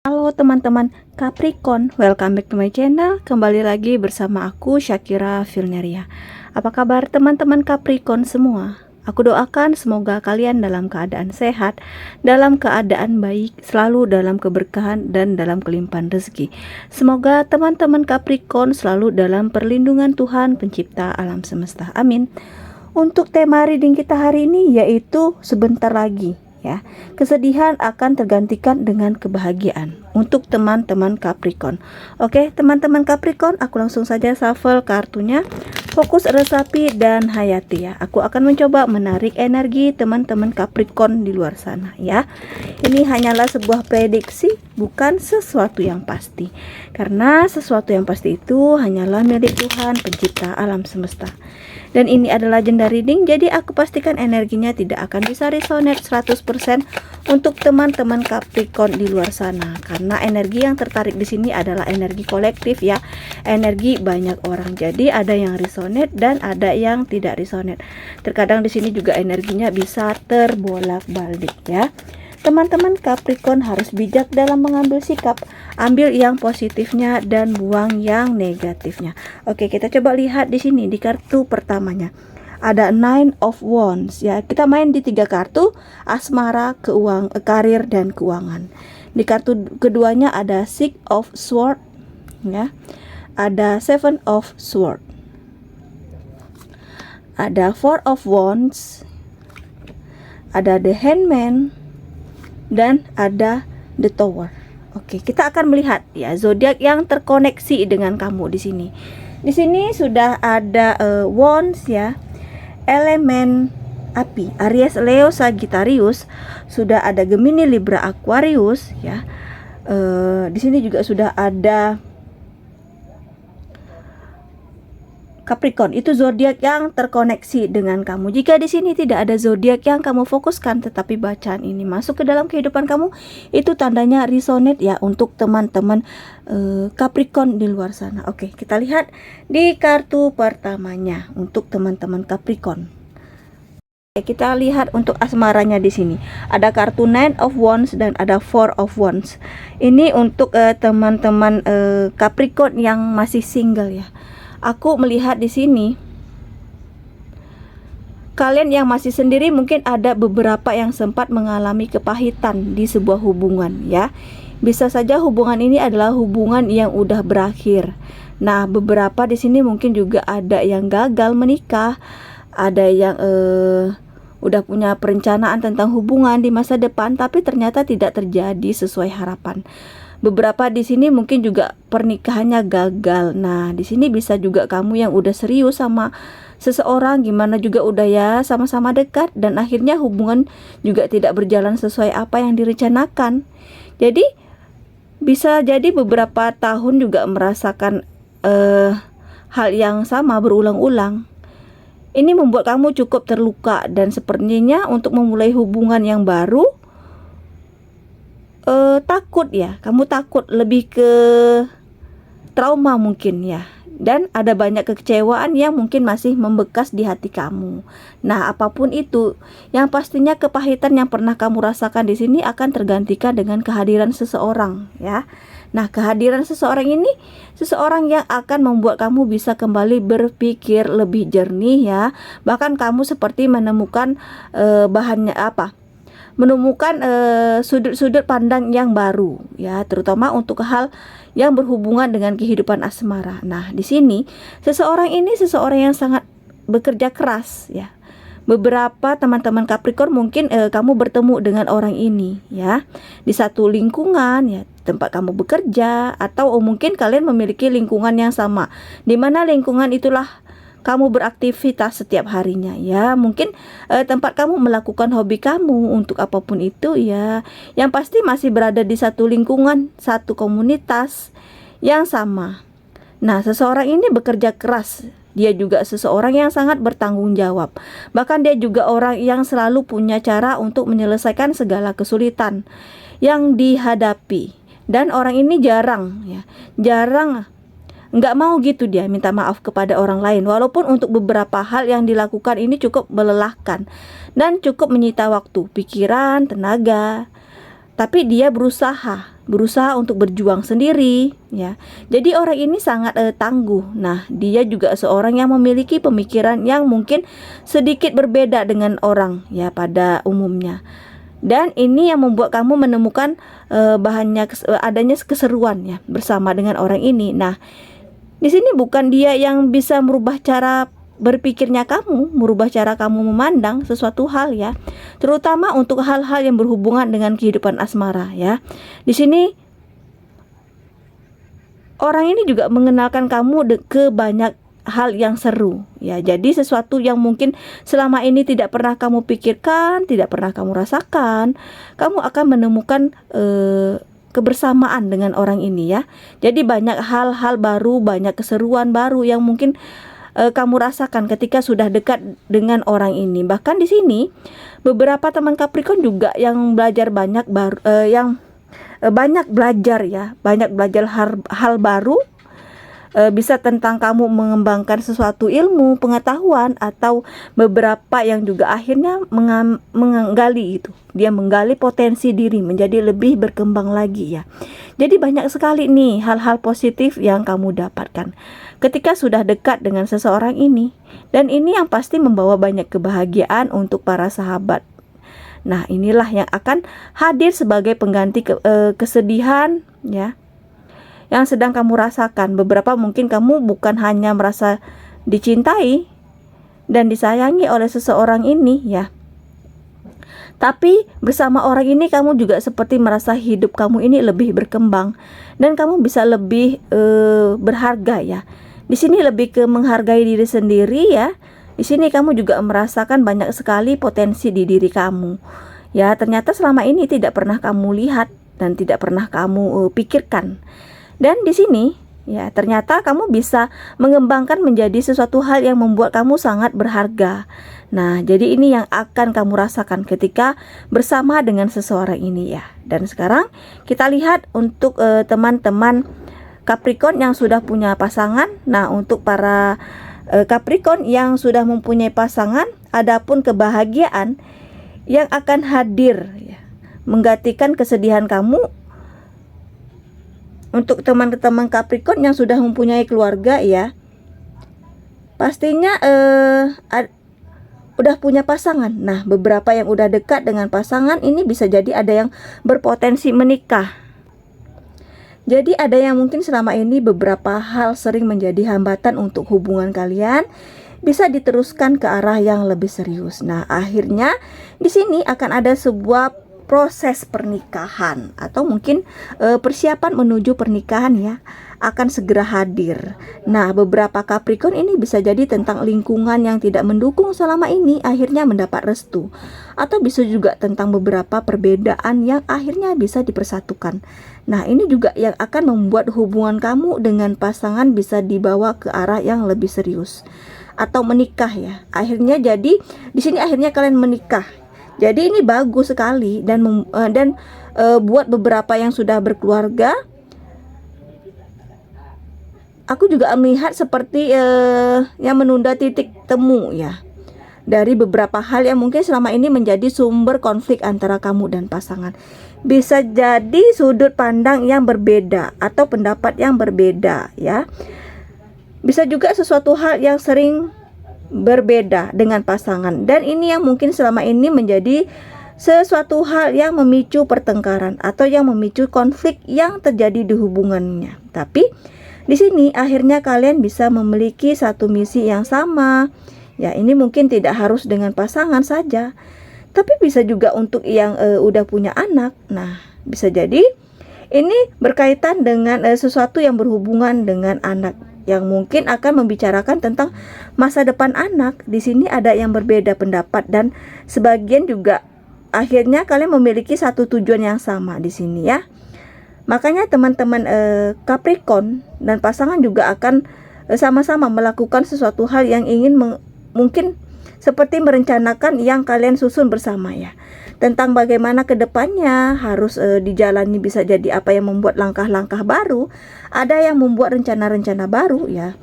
Halo teman-teman Capricorn, welcome back to my channel. Kembali lagi bersama aku Syakira Vilneria. Apa kabar teman-teman Capricorn semua? Aku doakan semoga kalian dalam keadaan sehat, dalam keadaan baik, selalu dalam keberkahan dan dalam kelimpahan rezeki. Semoga teman-teman Capricorn selalu dalam perlindungan Tuhan pencipta alam semesta. Amin. Untuk tema reading kita hari ini yaitu sebentar lagi, ya. Kesedihan akan tergantikan dengan kebahagiaan untuk teman-teman Capricorn. Oke, teman-teman Capricorn, aku langsung saja shuffle kartunya. Fokus, resapi dan hayati ya. Aku akan mencoba menarik energi teman-teman Capricorn di luar sana ya. Ini hanyalah sebuah prediksi, bukan sesuatu yang pasti. Karena sesuatu yang pasti itu hanyalah milik Tuhan pencipta alam semesta. Dan ini adalah agenda reading, jadi aku pastikan energinya tidak akan bisa resonate 100% untuk teman-teman Capricorn di luar sana. Karena energi yang tertarik di sini adalah energi kolektif ya, energi banyak orang. Jadi ada yang resonate dan ada yang tidak resonate. Terkadang di sini juga energinya bisa terbolak-balik ya. Teman-teman Capricorn harus bijak dalam mengambil sikap, ambil yang positifnya dan buang yang negatifnya. Oke, kita coba lihat di sini di kartu pertamanya. Ada Nine of Wands ya. Kita main di 3 kartu, asmara, karir dan keuangan. Di kartu keduanya ada Six of Swords ya. Ada Seven of Swords. Ada Four of Wands. Ada The Hangman dan ada The Tower. Oke, kita akan melihat ya zodiak yang terkoneksi dengan kamu di sini. Di sini sudah ada Wands ya, elemen api, Aries, Leo, Sagittarius. Sudah ada Gemini, Libra, Aquarius ya. Di sini juga sudah ada Capricorn, itu zodiak yang terkoneksi dengan kamu. Jika di sini tidak ada zodiak yang kamu fokuskan, tetapi bacaan ini masuk ke dalam kehidupan kamu, itu tandanya resonate ya untuk teman-teman Capricorn di luar sana. Oke, kita lihat di kartu pertamanya untuk teman-teman Capricorn. Kita lihat untuk asmaranya di sini. Ada kartu Nine of Wands dan ada Four of Wands. Ini untuk teman-teman Capricorn yang masih single ya. Aku melihat di sini kalian yang masih sendiri mungkin ada beberapa yang sempat mengalami kepahitan di sebuah hubungan ya. Bisa saja hubungan ini adalah hubungan yang udah berakhir. Nah, beberapa di sini mungkin juga ada yang gagal menikah, ada yang udah punya perencanaan tentang hubungan di masa depan tapi ternyata tidak terjadi sesuai harapan. Beberapa di sini mungkin juga pernikahannya gagal. Nah, di sini bisa juga kamu yang udah serius sama seseorang, gimana juga udah ya sama-sama dekat dan akhirnya hubungan juga tidak berjalan sesuai apa yang direncanakan. Jadi bisa jadi beberapa tahun juga merasakan hal yang sama berulang-ulang. Ini membuat kamu cukup terluka dan sepertinya untuk memulai hubungan yang baru takut ya, kamu takut, lebih ke trauma mungkin ya, dan ada banyak kekecewaan yang mungkin masih membekas di hati kamu. Nah, apapun itu, yang pastinya kepahitan yang pernah kamu rasakan di sini akan tergantikan dengan kehadiran seseorang ya. Nah, kehadiran seseorang ini seseorang yang akan membuat kamu bisa kembali berpikir lebih jernih ya. Bahkan kamu seperti menemukan menemukan sudut-sudut pandang yang baru ya, terutama untuk hal yang berhubungan dengan kehidupan asmara. Nah, di sini seseorang yang sangat bekerja keras ya. Beberapa teman-teman Capricorn mungkin kamu bertemu dengan orang ini ya di satu lingkungan ya, tempat kamu bekerja, atau mungkin kalian memiliki lingkungan yang sama, di mana lingkungan itulah kamu beraktivitas setiap harinya ya. Mungkin tempat kamu melakukan hobi kamu untuk apapun itu ya. Yang pasti masih berada di satu lingkungan, satu komunitas yang sama. Nah, seseorang ini bekerja keras. Dia juga seseorang yang sangat bertanggung jawab. Bahkan dia juga orang yang selalu punya cara untuk menyelesaikan segala kesulitan yang dihadapi. Dan orang ini jarang nggak mau gitu dia minta maaf kepada orang lain, walaupun untuk beberapa hal yang dilakukan ini cukup melelahkan dan cukup menyita waktu, pikiran, tenaga. tapi dia berusaha untuk berjuang sendiri ya. Jadi orang ini sangat tangguh. Nah, dia juga seorang yang memiliki pemikiran yang mungkin sedikit berbeda dengan orang ya pada umumnya. Dan ini yang membuat kamu menemukan adanya keseruan ya bersama dengan orang ini. Nah, di sini bukan dia yang bisa merubah cara berpikirnya kamu, merubah cara kamu memandang sesuatu hal ya, terutama untuk hal-hal yang berhubungan dengan kehidupan asmara ya. Di sini orang ini juga mengenalkan kamu ke banyak hal yang seru ya. Jadi sesuatu yang mungkin selama ini tidak pernah kamu pikirkan, tidak pernah kamu rasakan, kamu akan menemukan kebersamaan dengan orang ini ya. Jadi banyak hal-hal baru, banyak keseruan baru yang mungkin kamu rasakan ketika sudah dekat dengan orang ini. Bahkan di sini beberapa teman Capricorn juga yang belajar banyak banyak belajar ya, banyak belajar hal baru, bisa tentang kamu mengembangkan sesuatu ilmu, pengetahuan, atau beberapa yang juga akhirnya menggali itu. Dia menggali potensi diri menjadi lebih berkembang lagi ya. Jadi banyak sekali nih hal-hal positif yang kamu dapatkan ketika sudah dekat dengan seseorang ini. Dan ini yang pasti membawa banyak kebahagiaan untuk para sahabat. Nah, inilah yang akan hadir sebagai pengganti kesedihan ya yang sedang kamu rasakan. Beberapa mungkin kamu bukan hanya merasa dicintai dan disayangi oleh seseorang ini ya, tapi bersama orang ini kamu juga seperti merasa hidup kamu ini lebih berkembang dan kamu bisa lebih berharga ya. Di sini lebih ke menghargai diri sendiri ya. Di sini kamu juga merasakan banyak sekali potensi di diri kamu. Ya, ternyata selama ini tidak pernah kamu lihat dan tidak pernah kamu pikirkan. Dan di sini ya, ternyata kamu bisa mengembangkan menjadi sesuatu hal yang membuat kamu sangat berharga. Nah, jadi ini yang akan kamu rasakan ketika bersama dengan seseorang ini ya. Dan sekarang kita lihat untuk teman-teman Capricorn yang sudah punya pasangan. Nah, untuk para Capricorn yang sudah mempunyai pasangan, adapun kebahagiaan yang akan hadir ya, menggantikan kesedihan kamu. Untuk teman-teman Capricorn yang sudah mempunyai keluarga ya, pastinya udah punya pasangan. Nah, beberapa yang udah dekat dengan pasangan ini bisa jadi ada yang berpotensi menikah. Jadi ada yang mungkin selama ini beberapa hal sering menjadi hambatan untuk hubungan kalian bisa diteruskan ke arah yang lebih serius. Nah, akhirnya di sini akan ada sebuah proses pernikahan atau mungkin persiapan menuju pernikahan ya, akan segera hadir. Nah, beberapa Capricorn ini bisa jadi tentang lingkungan yang tidak mendukung selama ini akhirnya mendapat restu, atau bisa juga tentang beberapa perbedaan yang akhirnya bisa dipersatukan. Nah, ini juga yang akan membuat hubungan kamu dengan pasangan bisa dibawa ke arah yang lebih serius atau menikah ya. Akhirnya jadi di sini akhirnya kalian menikah. Jadi ini bagus sekali dan buat beberapa yang sudah berkeluarga, aku juga melihat seperti yang menunda titik temu ya, dari beberapa hal yang mungkin selama ini menjadi sumber konflik antara kamu dan pasangan. Bisa jadi sudut pandang yang berbeda atau pendapat yang berbeda ya. Bisa juga sesuatu hal yang sering berbeda dengan pasangan, dan ini yang mungkin selama ini menjadi sesuatu hal yang memicu pertengkaran atau yang memicu konflik yang terjadi di hubungannya. Tapi di sini akhirnya kalian bisa memiliki satu misi yang sama. Ya, ini mungkin tidak harus dengan pasangan saja, tapi bisa juga untuk yang udah punya anak. Nah, bisa jadi ini berkaitan dengan sesuatu yang berhubungan dengan anak, yang mungkin akan membicarakan tentang masa depan anak. Di sini ada yang berbeda pendapat dan sebagian juga akhirnya kalian memiliki satu tujuan yang sama di sini ya. Makanya teman-teman Capricorn dan pasangan juga akan sama-sama melakukan sesuatu hal yang ingin mungkin seperti merencanakan yang kalian susun bersama ya, tentang bagaimana kedepannya harus dijalani. Bisa jadi apa yang membuat langkah-langkah baru, ada yang membuat rencana-rencana baru ya.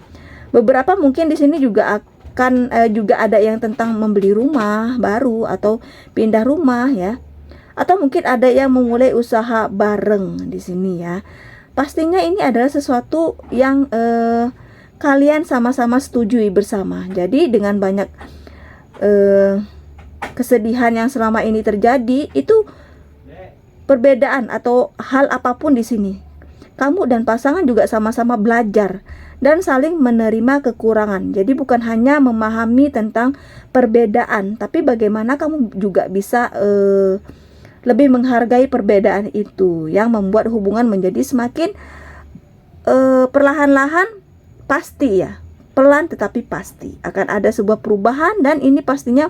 Beberapa mungkin di sini juga akan juga ada yang tentang membeli rumah baru atau pindah rumah ya, atau mungkin ada yang memulai usaha bareng di sini ya. Pastinya ini adalah sesuatu yang kalian sama-sama setujui bersama. Jadi dengan banyak kesedihan yang selama ini terjadi, itu perbedaan atau hal apapun di sini, kamu dan pasangan juga sama-sama belajar dan saling menerima kekurangan. Jadi bukan hanya memahami tentang perbedaan, tapi bagaimana kamu juga bisa lebih menghargai perbedaan itu, yang membuat hubungan menjadi semakin perlahan-lahan pasti ya, pelan tetapi pasti akan ada sebuah perubahan, dan ini pastinya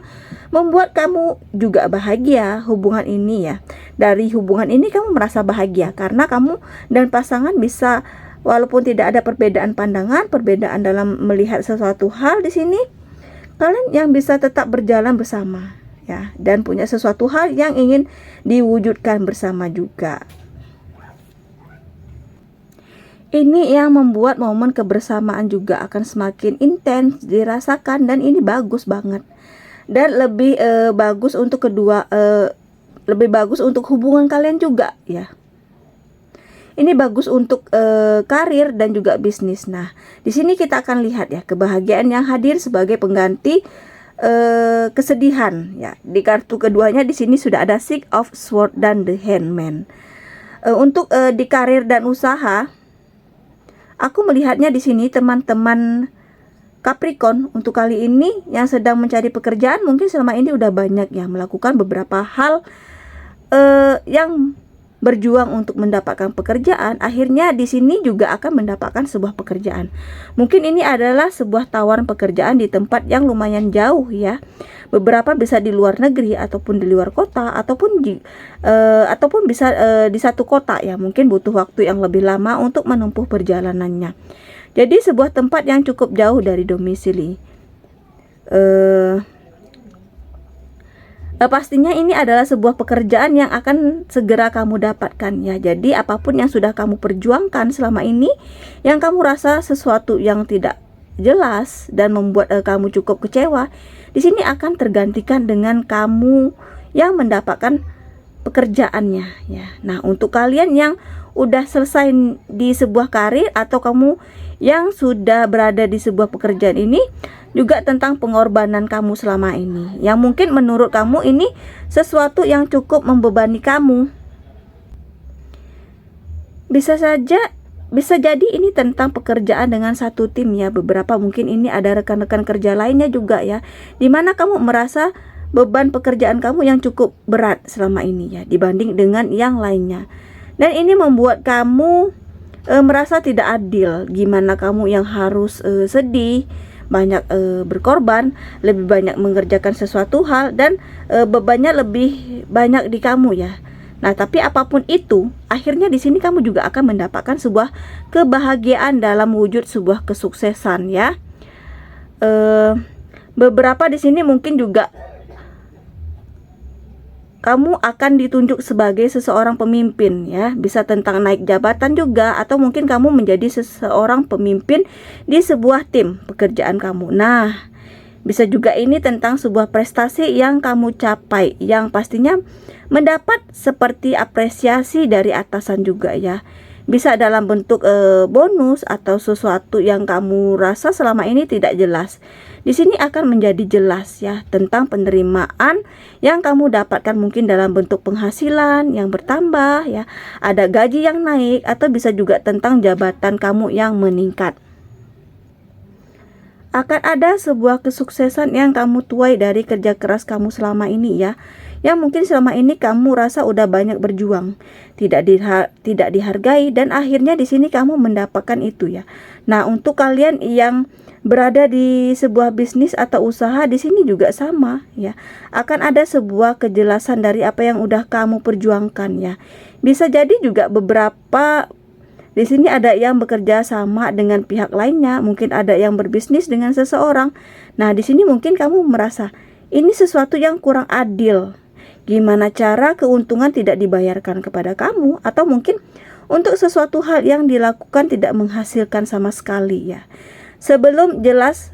membuat kamu juga bahagia hubungan ini ya. Dari hubungan ini kamu merasa bahagia karena kamu dan pasangan bisa, walaupun tidak ada perbedaan pandangan, perbedaan dalam melihat sesuatu hal di sini, kalian yang bisa tetap berjalan bersama ya, dan punya sesuatu hal yang ingin diwujudkan bersama juga. Ini yang membuat momen kebersamaan juga akan semakin intens dirasakan, dan ini bagus banget, dan lebih bagus untuk lebih bagus untuk hubungan kalian juga ya. Ini bagus untuk karir dan juga bisnis. Nah, di sini kita akan lihat ya, kebahagiaan yang hadir sebagai pengganti kesedihan ya. Di kartu keduanya di sini sudah ada Six of Swords dan The Hangman. Untuk di karir dan usaha, aku melihatnya di sini teman-teman Capricorn, untuk kali ini yang sedang mencari pekerjaan, mungkin selama ini udah banyak ya melakukan beberapa hal yang berjuang untuk mendapatkan pekerjaan. Akhirnya di sini juga akan mendapatkan sebuah pekerjaan. Mungkin ini adalah sebuah tawaran pekerjaan di tempat yang lumayan jauh ya. Beberapa bisa di luar negeri ataupun di luar kota, ataupun bisa di satu kota ya. Mungkin butuh waktu yang lebih lama untuk menempuh perjalanannya. Jadi sebuah tempat yang cukup jauh dari domisili. Pastinya ini adalah sebuah pekerjaan yang akan segera kamu dapatkan ya. Jadi apapun yang sudah kamu perjuangkan selama ini, yang kamu rasa sesuatu yang tidak jelas dan membuat kamu cukup kecewa, di sini akan tergantikan dengan kamu yang mendapatkan pekerjaannya ya. Nah, untuk kalian yang udah selesai di sebuah karir, atau kamu yang sudah berada di sebuah pekerjaan ini, juga tentang pengorbanan kamu selama ini, yang mungkin menurut kamu ini sesuatu yang cukup membebani kamu. Bisa jadi ini tentang pekerjaan dengan satu tim ya. Beberapa mungkin ini ada rekan-rekan kerja lainnya juga ya, dimana kamu merasa beban pekerjaan kamu yang cukup berat selama ini ya, dibanding dengan yang lainnya. Dan ini membuat kamu merasa tidak adil, gimana kamu yang harus sedih, banyak berkorban, lebih banyak mengerjakan sesuatu hal, dan bebannya lebih banyak di kamu ya. Nah, tapi apapun itu, akhirnya di sini kamu juga akan mendapatkan sebuah kebahagiaan dalam wujud sebuah kesuksesan ya. Beberapa di sini mungkin juga kamu akan ditunjuk sebagai seseorang pemimpin ya. Bisa tentang naik jabatan juga, atau mungkin kamu menjadi seseorang pemimpin di sebuah tim pekerjaan kamu. Nah, bisa juga ini tentang sebuah prestasi yang kamu capai, yang pastinya mendapat seperti apresiasi dari atasan juga ya. Bisa dalam bentuk bonus atau sesuatu yang kamu rasa selama ini tidak jelas. Di sini akan menjadi jelas ya, tentang penerimaan yang kamu dapatkan, mungkin dalam bentuk penghasilan yang bertambah ya, ada gaji yang naik, atau bisa juga tentang jabatan kamu yang meningkat. Akan ada sebuah kesuksesan yang kamu tuai dari kerja keras kamu selama ini ya, yang mungkin selama ini kamu rasa udah banyak berjuang, tidak dihargai, dan akhirnya di sini kamu mendapatkan itu ya. Nah, untuk kalian yang berada di sebuah bisnis atau usaha, di sini juga sama ya. Akan ada sebuah kejelasan dari apa yang udah kamu perjuangkan ya. Bisa jadi juga beberapa di sini ada yang bekerja sama dengan pihak lainnya, mungkin ada yang berbisnis dengan seseorang. Nah, di sini mungkin kamu merasa ini sesuatu yang kurang adil. Gimana cara keuntungan tidak dibayarkan kepada kamu, atau mungkin untuk sesuatu hal yang dilakukan tidak menghasilkan sama sekali ya. Sebelum jelas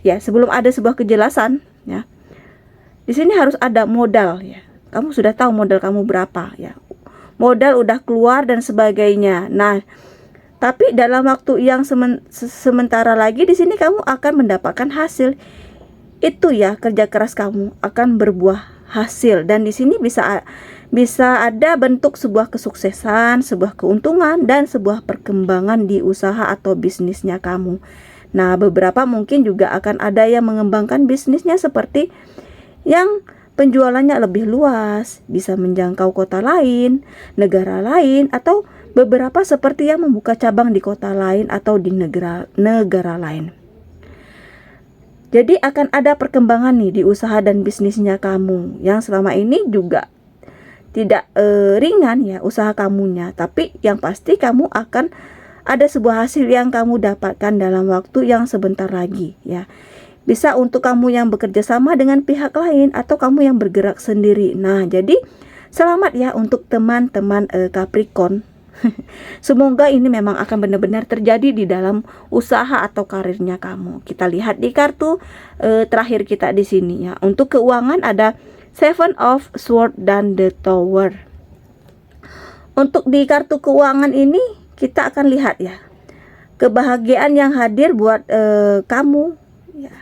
ya, sebelum ada sebuah kejelasan ya, di sini harus ada modal ya. Kamu sudah tahu modal kamu berapa ya. Modal udah keluar dan sebagainya. Nah, tapi dalam waktu yang sementara lagi di sini kamu akan mendapatkan hasil. Itu ya, kerja keras kamu akan berbuah hasil, dan di sini bisa ada bentuk sebuah kesuksesan, sebuah keuntungan, dan sebuah perkembangan di usaha atau bisnisnya kamu. Nah, beberapa mungkin juga akan ada yang mengembangkan bisnisnya seperti yang penjualannya lebih luas, bisa menjangkau kota lain, negara lain, atau beberapa seperti yang membuka cabang di kota lain atau di negara lain. Jadi akan ada perkembangan nih di usaha dan bisnisnya kamu, yang selama ini juga tidak ringan ya usaha kamunya, tapi yang pasti kamu akan ada sebuah hasil yang kamu dapatkan dalam waktu yang sebentar lagi ya. Bisa untuk kamu yang bekerja sama dengan pihak lain atau kamu yang bergerak sendiri. Nah, jadi selamat ya untuk teman-teman Capricorn. Semoga ini memang akan benar-benar terjadi di dalam usaha atau karirnya kamu. Kita lihat di kartu terakhir kita di sini ya. Untuk keuangan ada Seven of Swords dan The Tower. Untuk di kartu keuangan ini kita akan lihat ya, kebahagiaan yang hadir buat kamu ya.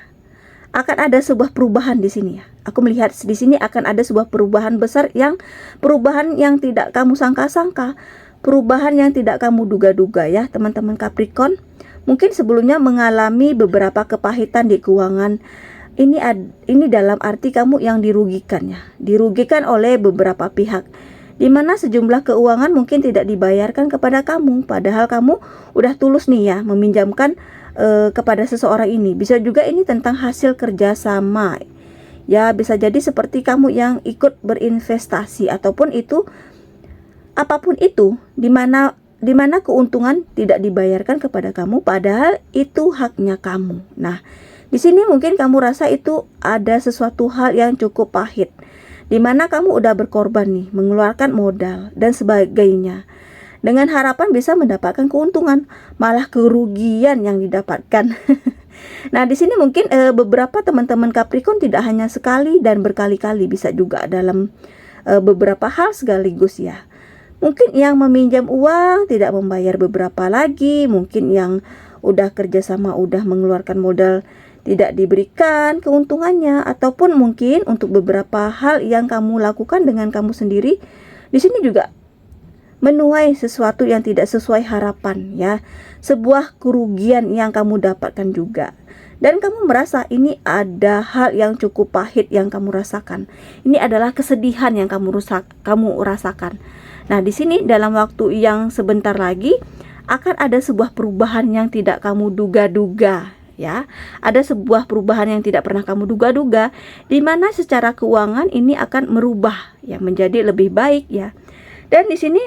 Akan ada sebuah perubahan di sini ya. Aku melihat di sini akan ada sebuah perubahan besar, perubahan yang tidak kamu sangka-sangka. Perubahan yang tidak kamu duga-duga ya teman-teman Capricorn. Mungkin sebelumnya mengalami beberapa kepahitan di keuangan. Ini dalam arti kamu yang dirugikan ya. Dirugikan oleh beberapa pihak, di mana sejumlah keuangan mungkin tidak dibayarkan kepada kamu. Padahal kamu udah tulus nih ya meminjamkan kepada seseorang ini. Bisa juga ini tentang hasil kerjasama. Ya, bisa jadi seperti kamu yang ikut berinvestasi ataupun itu apapun itu, di mana keuntungan tidak dibayarkan kepada kamu, padahal itu haknya kamu. Nah, di sini mungkin kamu rasa itu ada sesuatu hal yang cukup pahit, di mana kamu udah berkorban nih, mengeluarkan modal dan sebagainya, dengan harapan bisa mendapatkan keuntungan, malah kerugian yang didapatkan. Nah, di sini mungkin beberapa teman-teman Capricorn tidak hanya sekali dan berkali-kali, bisa juga dalam beberapa hal sekaligus ya. Mungkin yang meminjam uang tidak membayar beberapa lagi, mungkin yang udah kerjasama udah mengeluarkan modal tidak diberikan keuntungannya, ataupun mungkin untuk beberapa hal yang kamu lakukan dengan kamu sendiri, di sini juga menuai sesuatu yang tidak sesuai harapan ya, sebuah kerugian yang kamu dapatkan juga. Dan kamu merasa ini ada hal yang cukup pahit yang kamu rasakan. Ini adalah kesedihan yang kamu rasakan. Nah, di sini dalam waktu yang sebentar lagi akan ada sebuah perubahan yang tidak kamu duga-duga ya. Ada sebuah perubahan yang tidak pernah kamu duga-duga, di mana secara keuangan ini akan merubah ya menjadi lebih baik ya. Dan di sini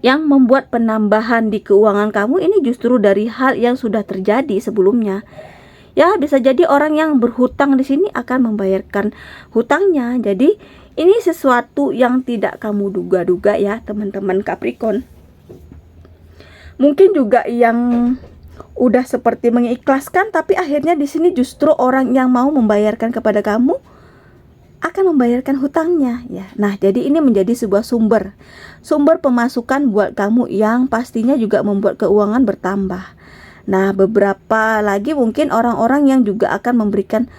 yang membuat penambahan di keuangan kamu ini justru dari hal yang sudah terjadi sebelumnya. Ya, bisa jadi orang yang berhutang di sini akan membayarkan hutangnya. Jadi ini sesuatu yang tidak kamu duga-duga ya teman-teman Capricorn. Mungkin juga yang udah seperti mengikhlaskan, tapi akhirnya di sini justru orang yang mau membayarkan kepada kamu akan membayarkan hutangnya ya. Nah, jadi ini menjadi sebuah sumber pemasukan buat kamu yang pastinya juga membuat keuangan bertambah. Nah, beberapa lagi mungkin orang-orang yang juga akan memberikan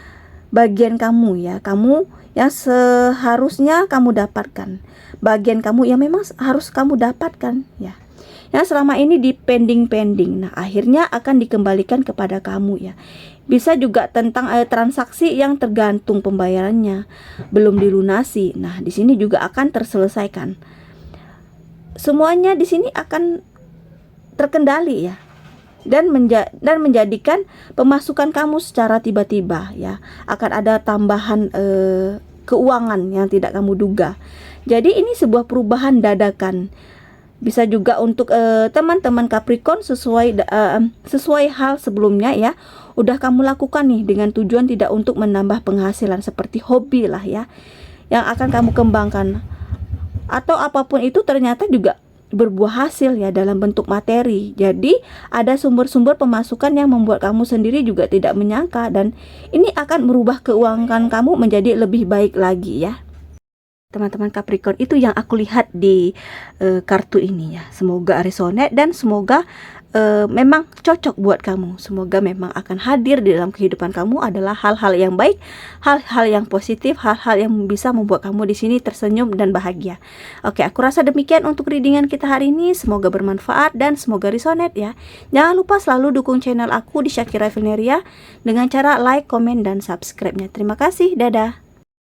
bagian kamu ya, kamu yang seharusnya kamu dapatkan, bagian kamu yang memang harus kamu dapatkan ya, yang selama ini di pending. Nah, akhirnya akan dikembalikan kepada kamu ya. Bisa juga tentang transaksi yang tergantung pembayarannya belum dilunasi. Nah, di sini juga akan terselesaikan. Semuanya di sini akan terkendali ya. Dan menjadikan pemasukan kamu secara tiba-tiba ya. Akan ada tambahan keuangan yang tidak kamu duga. Jadi ini sebuah perubahan dadakan. Bisa juga untuk teman-teman Capricorn sesuai hal sebelumnya ya, udah kamu lakukan nih dengan tujuan tidak untuk menambah penghasilan seperti hobi lah ya, yang akan kamu kembangkan, atau apapun itu ternyata juga berbuah hasil ya dalam bentuk materi. Jadi ada sumber-sumber pemasukan yang membuat kamu sendiri juga tidak menyangka, dan ini akan merubah keuangan kamu menjadi lebih baik lagi ya. teman-teman Capricorn. Itu yang aku lihat di kartu ini ya. Semoga resonate dan semoga memang cocok buat kamu. Semoga memang akan hadir di dalam kehidupan kamu adalah hal-hal yang baik, hal-hal yang positif, hal-hal yang bisa membuat kamu di sini tersenyum dan bahagia. Oke, aku rasa demikian untuk readingan kita hari ini. Semoga bermanfaat dan semoga resonate ya. Jangan lupa selalu dukung channel aku di Shakira Vilneria dengan cara like, komen, dan subscribe-nya. Terima kasih, dadah.